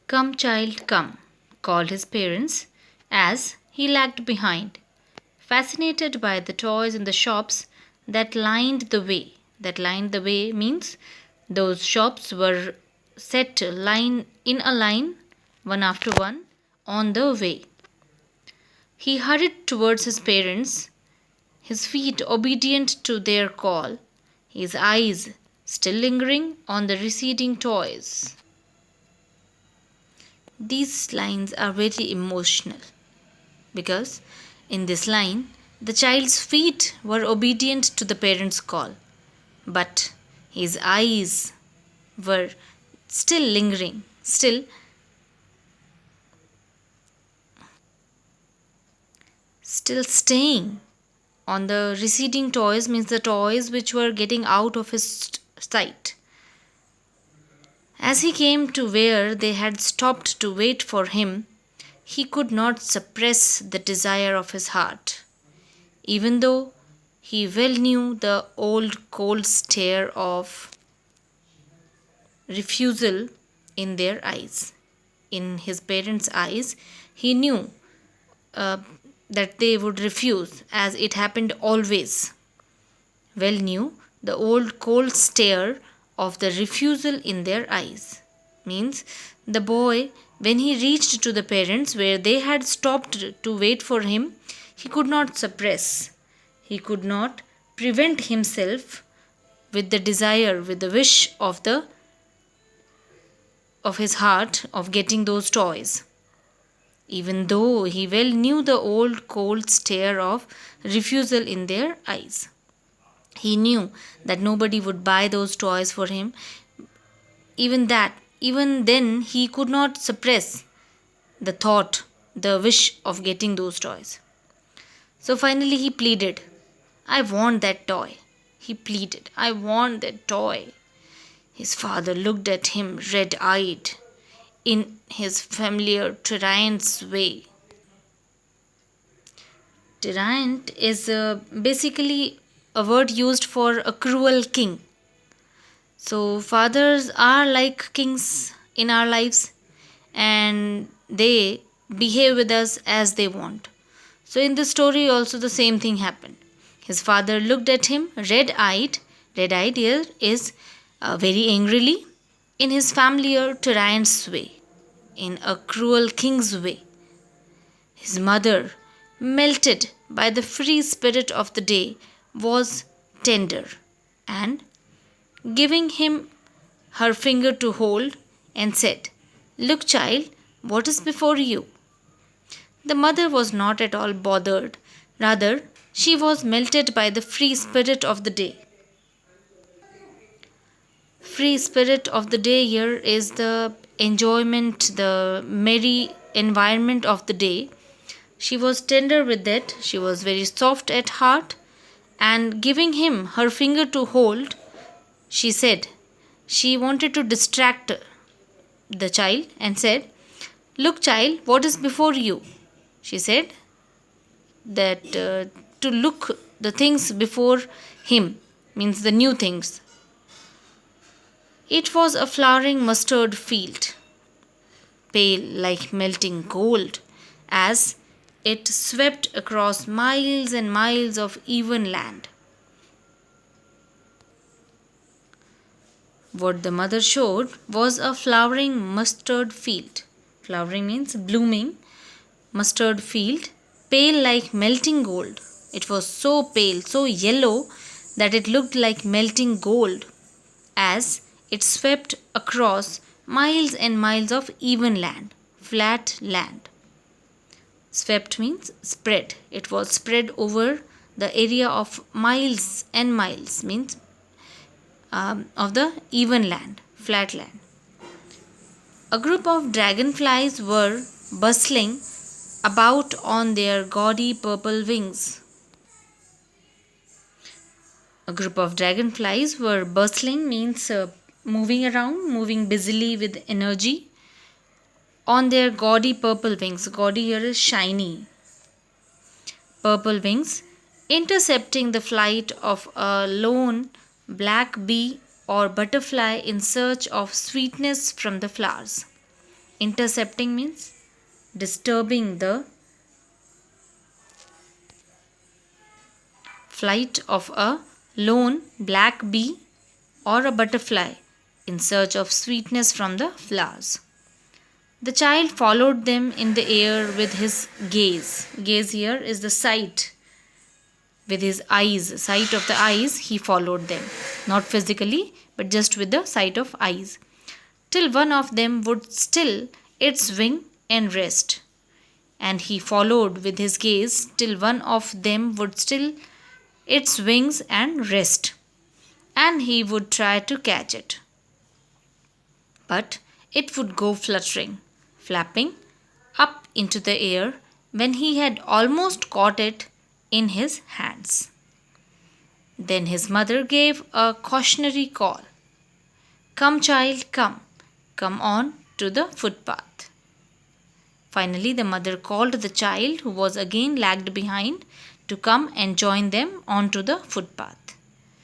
Come, child, come, called his parents as he lagged behind, fascinated by the toys in the shops that lined the way. That lined the way means those shops were set line in a line, one after one, on the way. He hurried towards his parents, his feet obedient to their call, his eyes still lingering on the receding toys. These lines are very emotional because in this line, the child's feet were obedient to the parents' call, but his eyes were still lingering, still staying on the receding toys, means the toys which were getting out of his sight. As he came to where they had stopped to wait for him, he could not suppress the desire of his heart, even though he well knew the old cold stare of refusal in their eyes. In his parents' eyes, he knew uh, that they would refuse, as it happened always. Well knew the old cold stare of the refusal in their eyes. Means the boy, when he reached to the parents where they had stopped to wait for him, he could not suppress, he could not prevent himself with the desire, with the wish of his heart of getting those toys. Even though he well knew the old cold stare of refusal in their eyes. He knew that nobody would buy those toys for him. Even then, he could not suppress the thought, the wish of getting those toys. So finally, he pleaded, I want that toy. He pleaded, I want that toy. His father looked at him red eyed in his familiar tyrant's way. Tyrant is basically a word used for a cruel king. So, fathers are like kings in our lives and they behave with us as they want. So, in this story, also the same thing happened. His father looked at him red eyed here is very angrily, in his familiar tyrant's way, in a cruel king's way. His mother, melted by the free spirit of the day, was tender and giving him her finger to hold and said, Look, child, what is before you? The mother was not at all bothered. Rather, she was melted by the free spirit of the day. Free spirit of the day here is the enjoyment, the merry environment of the day. She was tender with it, she was very soft at heart, and giving him her finger to hold, she said, she wanted to distract the child and said, Look, child, what is before you? She said that to look the things before him means the new things. It was a flowering mustard field, pale like melting gold, as it swept across miles and miles of even land. What the mother showed was a flowering mustard field. Flowering means blooming. Mustard field, pale like melting gold. It was so pale, so yellow that it looked like melting gold as it swept across miles and miles of even land, flat land. Swept means spread. It was spread over the area of miles and miles, means of the even land, flat land. A group of dragonflies were bustling about on their gaudy purple wings. A group of dragonflies were bustling means moving around, moving busily with energy on their gaudy purple wings. Gaudy here is shiny. Purple wings, intercepting the flight of a lone black bee or butterfly in search of sweetness from the flowers. Intercepting means disturbing the flight of a lone black bee or a butterfly in search of sweetness from the flowers. The child followed them in the air with his gaze. Gaze here is the sight. With his eyes, sight of the eyes, he followed them. Not physically, but just with the sight of eyes. Till one of them would still its wing and rest. And he followed with his gaze till one of them would still its wings and rest. And he would try to catch it. But it would go fluttering, flapping up into the air when he had almost caught it in his hands. Then his mother gave a cautionary call. Come, child, come. Come on to the footpath. Finally, the mother called the child, who was again lagged behind, to come and join them onto the footpath.